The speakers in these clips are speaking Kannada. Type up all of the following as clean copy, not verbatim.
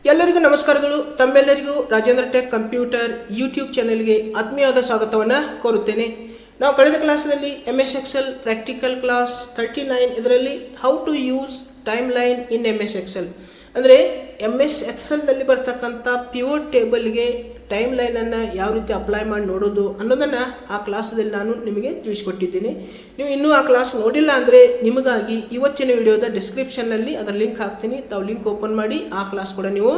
ಎಲ್ಲರಿಗೂ ನಮಸ್ಕಾರಗಳು. ತಮ್ಮೆಲ್ಲರಿಗೂ ರಾಜೇಂದ್ರ ಟೆಕ್ ಕಂಪ್ಯೂಟರ್ ಯೂಟ್ಯೂಬ್ ಚಾನೆಲ್ಗೆ ಆತ್ಮೀಯವಾದ ಸ್ವಾಗತವನ್ನು ಕೋರುತ್ತೇನೆ. ನಾವು ಕಳೆದ ಕ್ಲಾಸ್ನಲ್ಲಿ MS Excel ಪ್ರಾಕ್ಟಿಕಲ್ ಕ್ಲಾಸ್ 39 ಇದರಲ್ಲಿ how to use timeline in MS Excel ಅಂದರೆ MS Excelನಲ್ಲಿ ಬರ್ತಕ್ಕಂಥ ಪಿವೋಟ್ ಟೇಬಲ್ಗೆ ಟೈಮ್ ಲೈನನ್ನು ಯಾವ ರೀತಿ ಅಪ್ಲೈ ಮಾಡಿ ನೋಡೋದು ಅನ್ನೋದನ್ನು ಆ ಕ್ಲಾಸಲ್ಲಿ ನಾನು ನಿಮಗೆ ತಿಳಿಸ್ಕೊಟ್ಟಿದ್ದೀನಿ. ನೀವು ಇನ್ನೂ ಆ ಕ್ಲಾಸ್ ನೋಡಿಲ್ಲ ಅಂದರೆ ನಿಮಗಾಗಿ ಇವತ್ತಿನ ವಿಡಿಯೋದ ಡಿಸ್ಕ್ರಿಪ್ಷನ್ನಲ್ಲಿ ಅದರ ಲಿಂಕ್ ಹಾಕ್ತೀನಿ. ತಾವು ಲಿಂಕ್ ಓಪನ್ ಮಾಡಿ ಆ ಕ್ಲಾಸ್ ಕೂಡ ನೀವು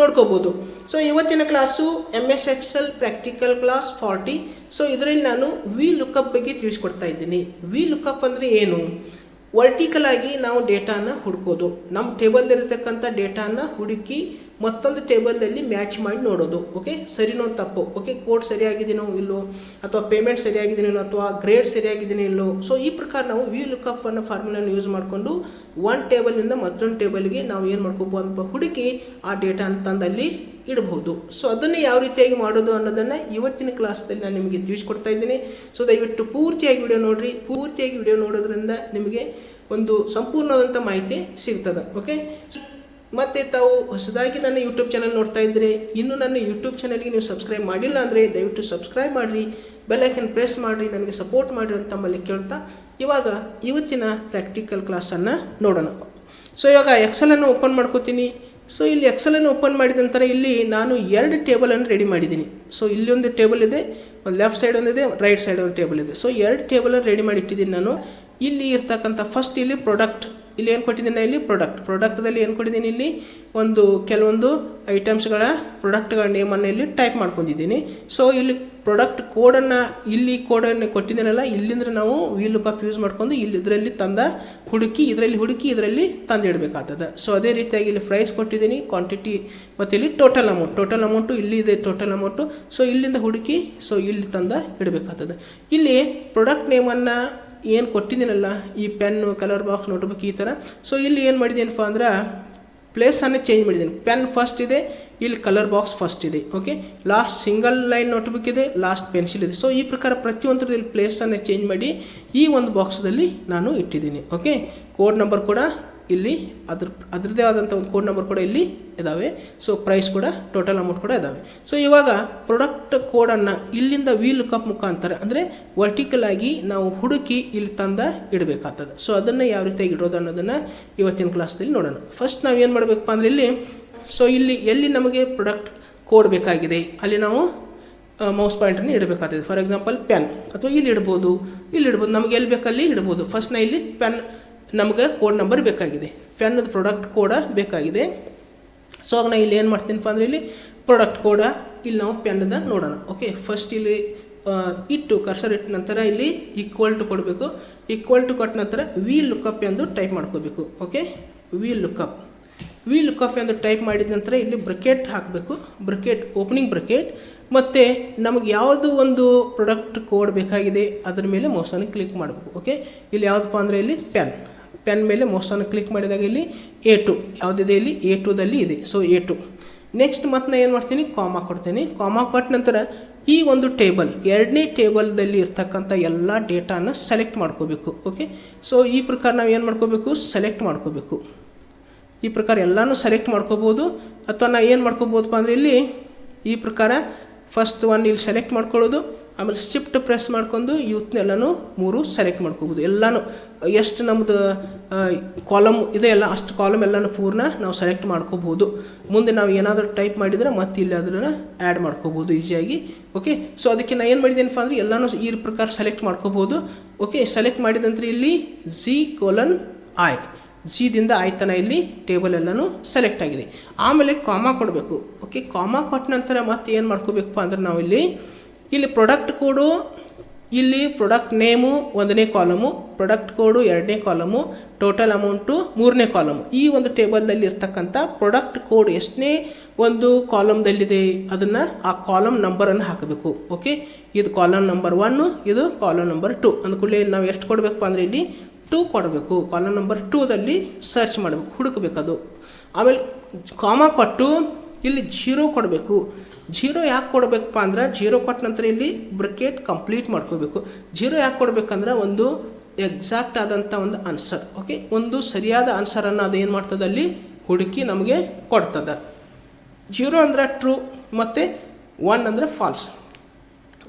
ನೋಡ್ಕೋಬೋದು. ಸೊ ಇವತ್ತಿನ class MS Excel practical class 40. So ಇದರಲ್ಲಿ ನಾನು ವಿ ಲುಕಪ್ ಬಗ್ಗೆ ತಿಳಿಸ್ಕೊಡ್ತಾ ಇದ್ದೀನಿ. ವಿ ಲುಕಪ್ ಅಂದರೆ ಏನು? ವರ್ಟಿಕಲ್ ಆಗಿ ನಾವು ಡೇಟಾನ ಹುಡುಕೋದು, ನಮ್ಮ ಟೇಬಲ್ದಲ್ಲಿರ್ತಕ್ಕಂಥ ಡೇಟಾನ ಹುಡುಕಿ ಮತ್ತೊಂದು ಟೇಬಲ್ದಲ್ಲಿ ಮ್ಯಾಚ್ ಮಾಡಿ ನೋಡೋದು. ಓಕೆ, ಸರಿನೋ ತಪ್ಪು, ಓಕೆ, ಕೋಡ್ ಸರಿಯಾಗಿದೆಯೋ ಇಲ್ಲೋ, ಅಥವಾ ಪೇಮೆಂಟ್ ಸರಿಯಾಗಿದೆಯೋ ಅಥವಾ ಗ್ರೇಡ್ ಸರಿಯಾಗಿದೆಯೋ ಇಲ್ಲೋ. ಸೊ ಈ ಪ್ರಕಾರ ನಾವು ವಿ ಲುಕಪ್ ಅನ್ನೋ ಫಾರ್ಮುಲಾನ ಯೂಸ್ ಮಾಡಿಕೊಂಡು ಒಂದು ಟೇಬಲಿಂದ ಮತ್ತೊಂದು ಟೇಬಲ್ಗೆ ನಾವು ಏನು ಮಾಡ್ಕೋಬೋದು ಅಂತ ಹುಡುಕಿ ಆ ಡೇಟಾನ ತಂದಲ್ಲಿ ಇಡಬಹುದು. ಸೊ ಅದನ್ನು ಯಾವ ರೀತಿಯಾಗಿ ಮಾಡೋದು ಅನ್ನೋದನ್ನು ಇವತ್ತಿನ ಕ್ಲಾಸ್ದಲ್ಲಿ ನಾನು ನಿಮಗೆ ತಿಳಿಸ್ಕೊಡ್ತಾ ಇದ್ದೀನಿ. ಸೊ ದಯವಿಟ್ಟು ಪೂರ್ತಿಯಾಗಿ ವಿಡಿಯೋ ನೋಡಿರಿ. ಪೂರ್ತಿಯಾಗಿ ವಿಡಿಯೋ ನೋಡೋದ್ರಿಂದ ನಿಮಗೆ ಒಂದು ಸಂಪೂರ್ಣವಾದಂಥ ಮಾಹಿತಿ ಸಿಗ್ತದೆ. ಓಕೆ, ಮತ್ತು ತಾವು ಹೊಸದಾಗಿ ನನ್ನ ಯೂಟ್ಯೂಬ್ ಚಾನಲ್ ನೋಡ್ತಾ ಇದ್ದರೆ, ಇನ್ನು ನನ್ನ ಯೂಟ್ಯೂಬ್ ಚಾನಲ್ಗೆ ನೀವು ಸಬ್ಸ್ಕ್ರೈಬ್ ಮಾಡಿಲ್ಲ ಅಂದರೆ ದಯವಿಟ್ಟು ಸಬ್ಸ್ಕ್ರೈಬ್ ಮಾಡಿರಿ, ಬೆಲ್ಲೈಕನ್ ಪ್ರೆಸ್ ಮಾಡಿರಿ, ನನಗೆ ಸಪೋರ್ಟ್ ಮಾಡಿರಿ ಅಂತ ತಮ್ಮಲ್ಲಿ ಕೇಳ್ತಾ ಇವಾಗ ಇವತ್ತಿನ ಪ್ರಾಕ್ಟಿಕಲ್ ಕ್ಲಾಸನ್ನು ನೋಡೋಣ. ಸೊ ಇವಾಗ ಎಕ್ಸೆಲನ್ನು ಓಪನ್ ಮಾಡ್ಕೋತೀನಿ. ಸೊ ಇಲ್ಲಿ ಎಕ್ಸೆಲನ್ನು ಓಪನ್ ಮಾಡಿದ ನಂತರ ಇಲ್ಲಿ ನಾನು 2 ಟೇಬಲನ್ನು ರೆಡಿ ಮಾಡಿದ್ದೀನಿ. ಸೊ ಇಲ್ಲಿ ಒಂದು ಟೇಬಲ್ ಇದೆ, ಒಂದು ಲೆಫ್ಟ್ ಸೈಡ್ ಒಂದಿದೆ, ರೈಟ್ ಸೈಡ್ ಒಂದು ಟೇಬಲ್ ಇದೆ. ಸೊ 2 ಟೇಬಲನ್ನು ರೆಡಿ ಮಾಡಿ ಇಟ್ಟಿದ್ದೀನಿ ನಾನು. ಇಲ್ಲಿ ಇರ್ತಕ್ಕಂಥ ಫಸ್ಟ್ ಇಲ್ಲಿ ಪ್ರಾಡಕ್ಟ್, ಇಲ್ಲಿ ಏನು ಕೊಟ್ಟಿದ್ದೀನಿ, ಇಲ್ಲಿ ಪ್ರಾಡಕ್ಟ್ದಲ್ಲಿ ಏನು ಕೊಟ್ಟಿದ್ದೀನಿ, ಇಲ್ಲಿ ಒಂದು ಕೆಲವೊಂದು ಐಟಮ್ಸ್ಗಳ ಪ್ರಾಡಕ್ಟ್ಗಳ ನೇಮನ್ನು ಇಲ್ಲಿ ಟೈಪ್ ಮಾಡ್ಕೊಂಡಿದ್ದೀನಿ. ಸೊ ಇಲ್ಲಿ ಪ್ರಾಡಕ್ಟ್ ಕೋಡನ್ನು, ಇಲ್ಲಿ ಕೋಡನ್ನು ಕೊಟ್ಟಿದ್ದೀನಲ್ಲ, ಇಲ್ಲಿಂದ್ರೆ ನಾವು ವಿ ಲುಕಪ್ ಯೂಸ್ ಮಾಡ್ಕೊಂಡು ಇಲ್ಲಿ ಇದರಲ್ಲಿ ಇದರಲ್ಲಿ ಹುಡುಕಿ ಇದರಲ್ಲಿ ತಂದಿಡಬೇಕಾಗ್ತದೆ. ಸೊ ಅದೇ ರೀತಿಯಾಗಿ ಇಲ್ಲಿ ಪ್ರೈಸ್ ಕೊಟ್ಟಿದ್ದೀನಿ, ಕ್ವಾಂಟಿಟಿ ಮತ್ತು ಇಲ್ಲಿ ಟೋಟಲ್ ಅಮೌಂಟು ಇಲ್ಲಿ ಇದೆ, ಟೋಟಲ್ ಅಮೌಂಟು. ಸೊ ಇಲ್ಲಿಂದ ಹುಡುಕಿ ಸೊ ಇಲ್ಲಿ ಇಡಬೇಕಾಗ್ತದೆ. ಇಲ್ಲಿ ಪ್ರಾಡಕ್ಟ್ ನೇಮನ್ನು ಏನು ಕೊಟ್ಟಿದ್ದೀನಲ್ಲ, ಈ ಪೆನ್ನು, ಕಲರ್ ಬಾಕ್ಸ್, ನೋಟ್ಬುಕ್ ಈ ಥರ. ಸೊ ಇಲ್ಲಿ ಏನು ಮಾಡಿದ್ದೀನಪ್ಪ ಅಂದ್ರೆ ಪ್ಲೇಸನ್ನು ಚೇಂಜ್ ಮಾಡಿದ್ದೀನಿ. ಪೆನ್ ಫಸ್ಟ್ ಇದೆ, ಇಲ್ಲಿ ಕಲರ್ ಬಾಕ್ಸ್ ಫಸ್ಟ್ ಇದೆ. Okay, last single line notebook ಇದೆ, ಲಾಸ್ಟ್ ಪೆನ್ಸಿಲ್ ಇದೆ. ಸೊ ಈ ಪ್ರಕಾರ ಪ್ರತಿಯೊಂದರಲ್ಲಿ ಇಲ್ಲಿ ಪ್ಲೇಸನ್ನು ಚೇಂಜ್ ಮಾಡಿ ಈ ಒಂದು ಬಾಕ್ಸ್ದಲ್ಲಿ ನಾನು ಇಟ್ಟಿದ್ದೀನಿ. ಓಕೆ, ಕೋಡ್ ನಂಬರ್ ಕೂಡ ಇಲ್ಲಿ ಅದರದ್ದೇ ಆದಂಥ ಒಂದು ಕೋಡ್ ನಂಬರ್ ಕೂಡ ಇಲ್ಲಿ ಇದ್ದಾವೆ. ಸೊ ಪ್ರೈಸ್ ಕೂಡ, ಟೋಟಲ್ ಅಮೌಂಟ್ ಕೂಡ ಇದ್ದಾವೆ. ಸೊ ಇವಾಗ ಪ್ರಾಡಕ್ಟ್ ಕೋಡನ್ನು ಇಲ್ಲಿಂದ ವಿ ಲುಕಪ್ ಮುಖಾಂತರ ಅಂದರೆ ವರ್ಟಿಕಲ್ ಆಗಿ ನಾವು ಹುಡುಕಿ ಇಲ್ಲಿ ಇಡಬೇಕಾಗ್ತದೆ. ಸೊ ಅದನ್ನು ಯಾವ ರೀತಿಯಾಗಿ ಇಡೋದು ಅನ್ನೋದನ್ನು ಇವತ್ತಿನ ಕ್ಲಾಸ್ದಲ್ಲಿ ನೋಡೋಣ. ಫಸ್ಟ್ ನಾವು ಏನು ಮಾಡಬೇಕಪ್ಪ ಅಂದರೆ ಇಲ್ಲಿ, ಸೊ ಇಲ್ಲಿ ಎಲ್ಲಿ ನಮಗೆ ಪ್ರಾಡಕ್ಟ್ ಕೋಡ್ ಬೇಕಾಗಿದೆ ಅಲ್ಲಿ ನಾವು ಮೌಸ್ ಪಾಯಿಂಟನ್ನು ಇಡಬೇಕಾಗ್ತದೆ. ಫಾರ್ ಎಕ್ಸಾಂಪಲ್ ಪೆನ್, ಅಥವಾ ಇಲ್ಲಿ ಇಡ್ಬೋದು, ನಮಗೆ ಎಲ್ಲಿ ಬೇಕಲ್ಲಿ ಇಡ್ಬೋದು. ಫಸ್ಟ್ ನಾ ಇಲ್ಲಿ ಪೆನ್, ನಮಗೆ ಕೋಡ್ ನಂಬರ್ ಬೇಕಾಗಿದೆ, ಪೆನ್ನದ ಪ್ರಾಡಕ್ಟ್ ಕೋಡ ಬೇಕಾಗಿದೆ. ಸೊ ಆಗ ನಾನು ಇಲ್ಲಿ ಏನು ಮಾಡ್ತೀನಪ್ಪ ಅಂದರೆ ಇಲ್ಲಿ ಪ್ರಾಡಕ್ಟ್ ಕೋಡ ಇಲ್ಲಿ ನಾವು ಪೆನ್ನದ ನೋಡೋಣ. ಓಕೆ, ಫಸ್ಟ್ ಇಲ್ಲಿ ಇಟ್ಟು ಕರ್ಸರ್ ಇಟ್ಟ ನಂತರ ಇಲ್ಲಿ ಈಕ್ವಲ್ ಟು ಕೊಡಬೇಕು. ಈಕ್ವಲ್ ಟು ಕೊಟ್ಟ ನಂತರ ವಿ ಲುಕಪ್ ಎಂದು ಟೈಪ್ ಮಾಡ್ಕೋಬೇಕು. ಓಕೆ, ವಿ ಲುಕಪ್ ಎಂದು ಟೈಪ್ ಮಾಡಿದ ನಂತರ ಇಲ್ಲಿ ಬ್ರಕೆಟ್ ಹಾಕಬೇಕು. ಓಪನಿಂಗ್ ಬ್ರಕೆಟ್, ಮತ್ತು ನಮಗೆ ಯಾವುದು ಒಂದು ಪ್ರಾಡಕ್ಟ್ ಕೋಡ್ ಬೇಕಾಗಿದೆ ಅದರ ಮೇಲೆ ಮೌಸನ್ನು ಕ್ಲಿಕ್ ಮಾಡಬೇಕು. ಓಕೆ, ಇಲ್ಲಿ ಯಾವುದಪ್ಪ ಅಂದರೆ ಇಲ್ಲಿ ಪೆನ್ ಮೇಲೆ ಮೌಸನ್ನು ಕ್ಲಿಕ್ ಮಾಡಿದಾಗ ಇಲ್ಲಿ A2 ಯಾವುದಿದೆ, ಇಲ್ಲಿ A2ದಲ್ಲಿ ಇದೆ. ಸೊ A2 ನೆಕ್ಸ್ಟ್ ಮತ್ತೆ ನಾನು ಏನು ಮಾಡ್ತೀನಿ, ಕಾಮಾ ಕೊಡ್ತೀನಿ. ಕಾಮಾ ಕೊಟ್ಟ ನಂತರ ಈ ಒಂದು ಟೇಬಲ್, 2ನೇ ಟೇಬಲ್ದಲ್ಲಿ ಇರ್ತಕ್ಕಂಥ ಎಲ್ಲ ಡೇಟಾನ ಸೆಲೆಕ್ಟ್ ಮಾಡ್ಕೋಬೇಕು. ಓಕೆ, ಸೊ ಈ ಪ್ರಕಾರ ನಾವು ಏನು ಮಾಡ್ಕೋಬೇಕು, ಸೆಲೆಕ್ಟ್ ಮಾಡ್ಕೋಬೇಕು. ಈ ಪ್ರಕಾರ ಎಲ್ಲನೂ ಸೆಲೆಕ್ಟ್ ಮಾಡ್ಕೋಬೋದು, ಅಥವಾ ನಾವು ಏನು ಮಾಡ್ಕೋಬೋದಪ್ಪ ಅಂದರೆ ಇಲ್ಲಿ ಈ ಪ್ರಕಾರ ಫಸ್ಟ್ ಇಲ್ಲಿ ಸೆಲೆಕ್ಟ್ ಮಾಡ್ಕೊಳ್ಳೋದು, ಆಮೇಲೆ ಶಿಫ್ಟ್ ಪ್ರೆಸ್ ಮಾಡ್ಕೊಂಡು ಇವತ್ತನ್ನೆಲ್ಲನೂ 3 ಸೆಲೆಕ್ಟ್ ಮಾಡ್ಕೋಬೋದು. ಎಲ್ಲನೂ ಎಷ್ಟು ನಮ್ಮದು ಕಾಲಮ್ ಇದೆ ಅಲ್ಲ ಅಷ್ಟು ಕಾಲಮ್ ಎಲ್ಲನೂ ಪೂರ್ಣ ನಾವು ಸೆಲೆಕ್ಟ್ ಮಾಡ್ಕೋಬೋದು. ಮುಂದೆ ನಾವು ಏನಾದರೂ ಟೈಪ್ ಮಾಡಿದರೆ ಮತ್ತೆ ಇಲ್ಲಿ ಅದನ್ನು ಆ್ಯಡ್ ಮಾಡ್ಕೋಬೋದು ಈಸಿಯಾಗಿ. ಓಕೆ, ಸೊ ಅದಕ್ಕೆ ನಾನು ಏನು ಮಾಡಿದ್ದೇನಪ್ಪ ಅಂದರೆ ಎಲ್ಲನೂ ಈ ಪ್ರಕಾರ ಸೆಲೆಕ್ಟ್ ಮಾಡ್ಕೋಬೋದು. ಓಕೆ, ಸೆಲೆಕ್ಟ್ ಮಾಡಿದ ನಂತರ ಇಲ್ಲಿ G:I, ಜಿದಿಂದ ಆಯ್ತನ ಇಲ್ಲಿ ಟೇಬಲ್ ಎಲ್ಲನೂ ಸೆಲೆಕ್ಟ್ ಆಗಿದೆ. ಆಮೇಲೆ ಕಾಮಾ ಕೊಡಬೇಕು. ಓಕೆ, ಕಾಮಾ ಕೊಟ್ಟ ನಂತರ ಮತ್ತೆ ಏನು ಮಾಡ್ಕೋಬೇಕಪ್ಪ ಅಂದ್ರೆ ನಾವು ಇಲ್ಲಿ ಪ್ರಾಡಕ್ಟ್ ಕೋಡು, ಇಲ್ಲಿ ಪ್ರಾಡಕ್ಟ್ ನೇಮು 1ನೇ ಕಾಲಮು, ಪ್ರಾಡಕ್ಟ್ ಕೋಡು 2ನೇ ಕಾಲಮು, ಟೋಟಲ್ ಅಮೌಂಟು 3ನೇ ಕಾಲಮು. ಈ ಒಂದು ಟೇಬಲ್ದಲ್ಲಿ ಇರ್ತಕ್ಕಂಥ ಪ್ರಾಡಕ್ಟ್ ಕೋಡ್ ಎಷ್ಟನೇ ಒಂದು ಕಾಲಮ್ದಲ್ಲಿದೆ ಅದನ್ನು ಆ ಕಾಲಮ್ ನಂಬರನ್ನು ಹಾಕಬೇಕು. ಓಕೆ, ಇದು ಕಾಲಮ್ ನಂಬರ್ 1, ಇದು ಕಾಲಮ್ ನಂಬರ್ 2 ಅಂದ್ಕೊಳ್ಳಿ. ನಾವು ಎಷ್ಟು ಕೊಡಬೇಕಪ್ಪ ಅಂದರೆ ಇಲ್ಲಿ 2 ಕೊಡಬೇಕು. ಕಾಲಮ್ ನಂಬರ್ 2ದಲ್ಲಿ ಸರ್ಚ್ ಮಾಡಬೇಕು, ಹುಡುಕಬೇಕದು. ಆಮೇಲೆ ಕಾಮಾ ಕೊಟ್ಟು ಇಲ್ಲಿ 0 ಕೊಡಬೇಕು. 0 ಯಾಕೆ ಕೊಡಬೇಕಪ್ಪ ಅಂದ್ರೆ 0 ಕೊಟ್ಟ ನಂತರ ಇಲ್ಲಿ ಬ್ರಕೆಟ್ ಕಂಪ್ಲೀಟ್ ಮಾಡ್ಕೋಬೇಕು. 0 ಯಾಕೆ ಕೊಡಬೇಕಂದ್ರೆ ಒಂದು ಎಕ್ಸಾಕ್ಟ್ ಆದಂಥ ಒಂದು ಆನ್ಸರ್. ಓಕೆ, ಒಂದು ಸರಿಯಾದ ಆನ್ಸರನ್ನು ಅದು ಏನು ಮಾಡ್ತದೆ ಅಲ್ಲಿ ಹುಡುಕಿ ನಮಗೆ ಕೊಡ್ತದೆ. 0 ಅಂದರೆ ಟ್ರೂ ಮತ್ತು 1 ಅಂದರೆ ಫಾಲ್ಸ್.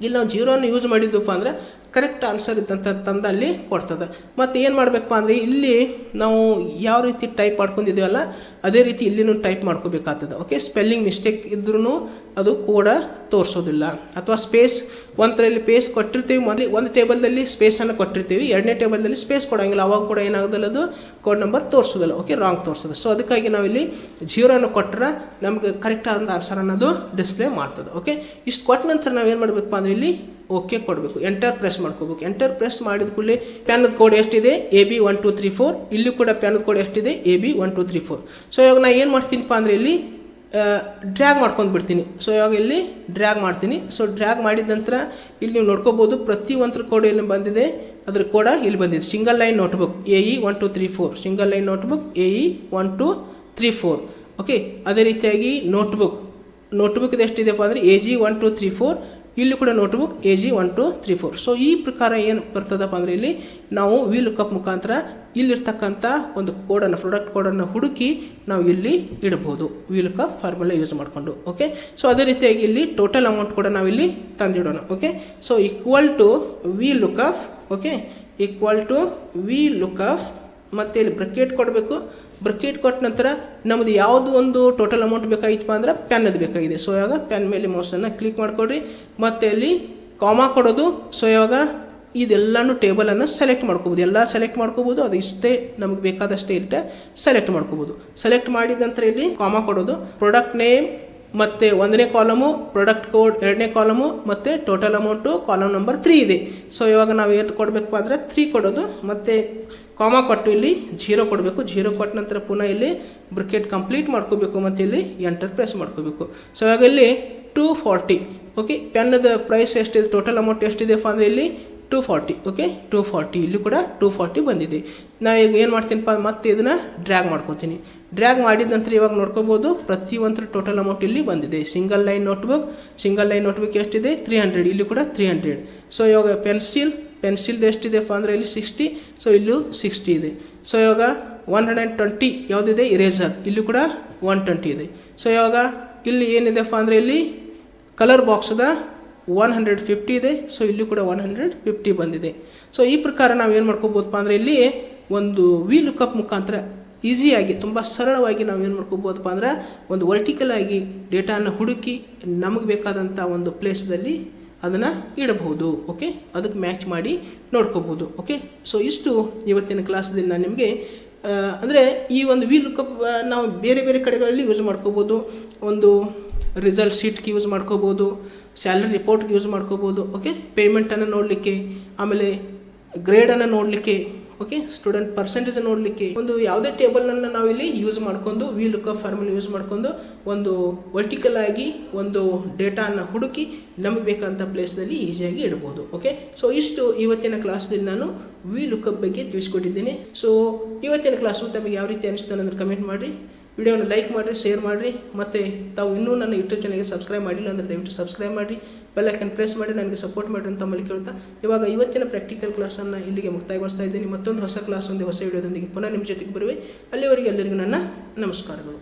ಇಲ್ಲಿ ನಾವು 0 ಯೂಸ್ ಮಾಡಿದ್ದಪ್ಪ ಅಂದರೆ ಕರೆಕ್ಟ್ ಆನ್ಸರ್ ಇದ್ದಂಥ ತಂದಲ್ಲಿ ಕೊಡ್ತದೆ. ಮತ್ತು ಏನು ಮಾಡಬೇಕಪ್ಪ ಅಂದರೆ ಇಲ್ಲಿ ನಾವು ಯಾವ ರೀತಿ ಟೈಪ್ ಮಾಡ್ಕೊಂಡಿದ್ದೀವಲ್ಲ ಅದೇ ರೀತಿ ಇಲ್ಲಿನೂ ಟೈಪ್ ಮಾಡ್ಕೋಬೇಕಾಗ್ತದೆ. ಓಕೆ, ಸ್ಪೆಲ್ಲಿಂಗ್ ಮಿಸ್ಟೇಕ್ ಇದ್ರೂ ಅದು ಕೋಡ ತೋರಿಸೋದಿಲ್ಲ. ಅಥವಾ ಸ್ಪೇಸ್ ಒಂದರಲ್ಲಿ ಪೇಸ್ ಕೊಟ್ಟಿರ್ತೀವಿ, ಮೊದಲು ಒಂದು ಟೇಬಲ್ದಲ್ಲಿ ಸ್ಪೇಸನ್ನು ಕೊಟ್ಟಿರ್ತೀವಿ, ಎರಡನೇ ಟೇಬಲ್ದಲ್ಲಿ ಸ್ಪೇಸ್ ಕೊಡೋಂಗಿಲ್ಲ, ಅವಾಗ ಕೂಡ ಏನಾಗೋದಿಲ್ಲ, ಅದು ಕೋಡ್ ನಂಬರ್ ತೋರಿಸೋದಿಲ್ಲ. ಓಕೆ, ರಾಂಗ್ ತೋರಿಸ್ತದೆ. ಸೊ ಅದಕ್ಕಾಗಿ ನಾವಿಲ್ಲಿ 0 ಕೊಟ್ಟರೆ ನಮಗೆ ಕರೆಕ್ಟ್ ಆದಂಥ ಆನ್ಸರ್ ಅನ್ನೋದು ಡಿಸ್ಪ್ಲೇ ಮಾಡ್ತದೆ. ಓಕೆ, ಇಷ್ಟು ಕೊಟ್ಟ ನಂತರ ನಾವೇನು ಮಾಡಬೇಕಪ್ಪ ಅಂದರೆ ಇಲ್ಲಿ ಓಕೆ ಕೊಡಬೇಕು, ಎಂಟರ್ ಪ್ರೆಸ್ ಮಾಡ್ಕೋಬೇಕು. ಎಂಟರ್ ಪ್ರೆಸ್ ಮಾಡಿದ ಕೂಡಲೇ ಪ್ಯಾನದ ಕೋಡ್ ಎಷ್ಟಿದೆ AB1234, ಇಲ್ಲಿ ಕೂಡ ಪ್ಯಾನದ ಕೋಡ್ ಎಷ್ಟಿದೆ AB1234. ಸೊ ಇವಾಗ ನಾನು ಏನು ಮಾಡ್ತೀನಿಪ್ಪ ಅಂದರೆ ಇಲ್ಲಿ ಡ್ರ್ಯಾಗ್ ಮಾಡ್ಕೊಂಡು ಬಿಡ್ತೀನಿ. ಸೊ ಇವಾಗ ಇಲ್ಲಿ ಡ್ರ್ಯಾಗ್ ಮಾಡ್ತೀನಿ. ಸೊ ಡ್ರ್ಯಾಗ್ ಮಾಡಿದ ನಂತರ ಇಲ್ಲಿ ನೀವು ನೋಡ್ಕೋಬೋದು ಪ್ರತಿಯೊಂದ್ರ ಕೋಡ್ ಎಲ್ಲಿ ಬಂದಿದೆ ಅದ್ರ ಕೋಡ ಇಲ್ಲಿ ಬಂದಿದೆ. Single line notebook AE1234, single line notebook AE1234. Okay, ಅದೇ ರೀತಿಯಾಗಿ ನೋಟ್ಬುಕ್ ಎಷ್ಟಿದೆಪ್ಪ ಅಂದರೆ AG1234, ಇಲ್ಲಿ ಕೂಡ ನೋಟ್ಬುಕ್ AG1234. ಸೊ ಈ ಪ್ರಕಾರ ಏನು ಬರ್ತದಪ್ಪ ಅಂದರೆ ಇಲ್ಲಿ ನಾವು VLOOKUP ಮುಖಾಂತರ ಇಲ್ಲಿರ್ತಕ್ಕಂಥ ಒಂದು ಕೋಡನ್ನು, ಪ್ರಾಡಕ್ಟ್ ಕೋಡನ್ನು ಹುಡುಕಿ ನಾವು ಇಲ್ಲಿ ಇಡ್ಬೋದು VLOOKUP ಫಾರ್ಮುಲಾ ಯೂಸ್ ಮಾಡಿಕೊಂಡು. ಓಕೆ, ಸೊ ಅದೇ ರೀತಿಯಾಗಿ ಇಲ್ಲಿ ಟೋಟಲ್ ಅಮೌಂಟ್ ಕೂಡ ನಾವಿಲ್ಲಿ ತಂದಿಡೋಣ. Okay, so equal to VLOOKUP. Okay, equal to VLOOKUP ಮತ್ತು ಇಲ್ಲಿ ಬ್ರಕೆಟ್ ಕೊಡಬೇಕು. ಬ್ರಕೆಟ್ ಕೊಟ್ಟ ನಂತರ ನಮ್ಮದು ಯಾವುದು ಒಂದು ಟೋಟಲ್ ಅಮೌಂಟ್ ಬೇಕಾಗಿತ್ತಪ್ಪ ಅಂದ್ರೆ ಪೆನ್ನದು ಬೇಕಾಗಿದೆ. ಸೊ ಇವಾಗ ಪೆನ್ ಮೇಲೆ ಮೌಸನ್ನು ಕ್ಲಿಕ್ ಮಾಡಿಕೊಡ್ರಿ, ಮತ್ತು ಅಲ್ಲಿ ಕಾಮಾ ಕೊಡೋದು. ಸೊ ಇವಾಗ ಇದೆಲ್ಲನೂ ಟೇಬಲನ್ನು ಸೆಲೆಕ್ಟ್ ಮಾಡ್ಕೋಬೋದು, ಎಲ್ಲ ಸೆಲೆಕ್ಟ್ ಮಾಡ್ಕೋಬೋದು. ಅದು ಇಷ್ಟೇ ನಮಗೆ ಬೇಕಾದಷ್ಟೇ ಇರುತ್ತೆ ಸೆಲೆಕ್ಟ್ ಮಾಡ್ಕೋಬೋದು. ಸೆಲೆಕ್ಟ್ ಮಾಡಿದ ನಂತರ ಇಲ್ಲಿ ಕಾಮಾ ಕೊಡೋದು, ಪ್ರಾಡಕ್ಟ್ ನೇಮ್ ಮತ್ತು 1ನೇ ಕಾಲಮು, ಪ್ರಾಡಕ್ಟ್ ಕೋಡ್ 2ನೇ ಕಾಲಮು, ಮತ್ತು ಟೋಟಲ್ ಅಮೌಂಟು ಕಾಲಮ್ ನಂಬರ್ 3 ಇದೆ. ಸೊ ಇವಾಗ ನಾವು ಏನು ಕೊಡಬೇಕಪ್ಪ ಅಂದರೆ 3 ಕೊಡೋದು, ಮತ್ತು ಕಾಮಾ ಕೊಟ್ಟು ಇಲ್ಲಿ 0 ಕೊಡಬೇಕು. 0 ಕೊಟ್ಟ ನಂತರ ಪುನಃ ಇಲ್ಲಿ ಬ್ರಕೆಟ್ ಕಂಪ್ಲೀಟ್ ಮಾಡ್ಕೋಬೇಕು, ಮತ್ತು ಇಲ್ಲಿ ಎಂಟರ್ ಪ್ರೆಸ್ ಮಾಡ್ಕೋಬೇಕು. ಸೊ ಇವಾಗ ಇಲ್ಲಿ 240. ಓಕೆ, ಪೆನ್ನದ ಪ್ರೈಸ್ ಎಷ್ಟಿದೆ, ಟೋಟಲ್ ಅಮೌಂಟ್ ಎಷ್ಟಿದೆಪ್ಪ ಅಂದರೆ ಇಲ್ಲಿ 240. ಓಕೆ, 240, ಇಲ್ಲಿ ಕೂಡ 240 ಬಂದಿದೆ. ನಾನು ಈಗ ಏನು ಮಾಡ್ತೀನಪ್ಪ, ಮತ್ತೆ ಇದನ್ನು ಡ್ರ್ಯಾಗ್ ಮಾಡ್ಕೊತೀನಿ. ಡ್ರ್ಯಾಗ್ ಮಾಡಿದ ನಂತರ ಇವಾಗ ನೋಡ್ಕೋಬೋದು ಪ್ರತಿಯೊಂದರ ಟೋಟಲ್ ಅಮೌಂಟ್ ಇಲ್ಲಿ ಬಂದಿದೆ. ಸಿಂಗಲ್ ಲೈನ್ ನೋಟ್ಬುಕ್ ಎಷ್ಟಿದೆ 300, ಇಲ್ಲಿ ಕೂಡ 300. ಸೊ ಇವಾಗ ಪೆನ್ಸಿಲ್ದು ಎಷ್ಟಿದೆಪ್ಪ ಅಂದರೆ ಇಲ್ಲಿ 60. ಸೊ ಇಲ್ಲೂ 60 ಇದೆ. ಸೊ ಇವಾಗ 120 ಯಾವುದಿದೆ ಇರೇಸರ್, ಇಲ್ಲಿ ಕೂಡ 120 ಇದೆ. ಸೊ ಇವಾಗ ಇಲ್ಲಿ ಏನಿದೆಪ್ಪ ಅಂದರೆ ಇಲ್ಲಿ ಕಲರ್ ಬಾಕ್ಸ್ದ 150 ಇದೆ. ಸೊ ಇಲ್ಲಿ ಕೂಡ 150 ಬಂದಿದೆ. ಸೊ ಈ ಪ್ರಕಾರ ನಾವು ಏನು ಮಾಡ್ಕೋಬೋದಪ್ಪ ಅಂದರೆ ಇಲ್ಲಿ ಒಂದು VLOOKUP ಮುಖಾಂತರ ಈಸಿಯಾಗಿ, ತುಂಬ ಸರಳವಾಗಿ ನಾವು ಏನು ಮಾಡ್ಕೋಬೋದಪ್ಪ ಅಂದ್ರೆ ಒಂದು ವರ್ಟಿಕಲ್ ಆಗಿ ಡೇಟಾನ ಹುಡುಕಿ ನಮಗೆ ಬೇಕಾದಂಥ ಒಂದು ಪ್ಲೇಸ್ದಲ್ಲಿ ಅದನ್ನು ಇಡಬಹುದು. ಓಕೆ, ಅದಕ್ಕೆ ಮ್ಯಾಚ್ ಮಾಡಿ ನೋಡ್ಕೋಬೋದು. ಓಕೆ, ಸೊ ಇಷ್ಟು ಇವತ್ತಿನ ಕ್ಲಾಸಲ್ಲಿ ನಾನು ನಿಮಗೆ ಅಂದರೆ ಈ ಒಂದು VLOOKUP ನಾವು ಬೇರೆ ಬೇರೆ ಕಡೆಗಳಲ್ಲಿ ಯೂಸ್ ಮಾಡ್ಕೋಬೋದು. ಒಂದು ರಿಸಲ್ಟ್ ಶೀಟ್ಗೆ ಯೂಸ್ ಮಾಡ್ಕೋಬೋದು, ಸ್ಯಾಲರಿ ರಿಪೋರ್ಟ್ಗೆ ಯೂಸ್ ಮಾಡ್ಕೋಬೋದು. ಓಕೆ, ಪೇಮೆಂಟನ್ನು ನೋಡಲಿಕ್ಕೆ, ಆಮೇಲೆ ಗ್ರೇಡನ್ನು ನೋಡಲಿಕ್ಕೆ, ಓಕೆ, ಸ್ಟೂಡೆಂಟ್ ಪರ್ಸೆಂಟೇಜ್ ನೋಡಲಿಕ್ಕೆ, ಒಂದು ಯಾವುದೇ ಟೇಬಲನ್ನು ನಾವಿಲ್ಲಿ ಯೂಸ್ ಮಾಡ್ಕೊಂಡು VLOOKUP ಫಾರ್ಮುಲಾ ಯೂಸ್ ಮಾಡ್ಕೊಂಡು ಒಂದು ವರ್ಟಿಕಲ್ ಆಗಿ ಒಂದು ಡೇಟಾನ ಹುಡುಕಿ ನಮಗೆ ಬೇಕಂತ ಪ್ಲೇಸ್ನಲ್ಲಿ ಈಸಿಯಾಗಿ ಇಡ್ಬೋದು. ಓಕೆ, ಸೊ ಇಷ್ಟು ಇವತ್ತಿನ ಕ್ಲಾಸ್ದಲ್ಲಿ ನಾನು VLOOKUP ಬಗ್ಗೆ ತಿಳಿಸ್ಕೊಟ್ಟಿದ್ದೇನೆ. ಸೊ ಇವತ್ತಿನ ಕ್ಲಾಸು ತಮಗೆ ಯಾವ ರೀತಿ ಅನಿಸ್ತು ಅನ್ನೋದನ್ನು ಕಮೆಂಟ್ ಮಾಡಿರಿ, ವಿಡಿಯೋನ ಲೈಕ್ ಮಾಡಿರಿ, ಶೇರ್ ಮಾಡಿರಿ, ಮತ್ತು ತಾವು ಇನ್ನೂ ನನ್ನ ಯೂಟ್ಯೂಬ್ ಚಾನಲ್ಗೆ ಸಬ್ಸ್ಕ್ರೈಬ್ ಮಾಡಿಲ್ಲ ಅಂದರೆ ದಯವಿಟ್ಟು ಸಬ್ಸ್ಕ್ರೈಬ್ ಮಾಡಿರಿ, ಬೆಲ್ ಐಕನ್ ಪ್ರೆಸ್ ಮಾಡಿ ನನಗೆ ಸಪೋರ್ಟ್ ಮಾಡಿರಿ ಅಂತ ತಮ್ಮಲ್ಲಿ ಕೇಳ್ತಾ ಇವಾಗ ಇವತ್ತಿನ ಪ್ರಾಕ್ಟಿಕಲ್ ಕ್ಲಾಸನ್ನು ಇಲ್ಲಿಗೆ ಮುಕ್ತಾಯಗೊಳಿಸ್ತಾ ಇದ್ದೀನಿ. ಮತ್ತೊಂದು ಹೊಸ ಕ್ಲಾಸ್, ಒಂದು ಹೊಸ ವಿಡಿಯೋದೊಂದಿಗೆ ಪುನಃ ನಿಮ್ಮ ಜೊತೆಗೆ ಬರುವೆ. ಅಲ್ಲಿವರೆಗೆ ಎಲ್ಲರಿಗೂ ನನ್ನ ನಮಸ್ಕಾರಗಳು.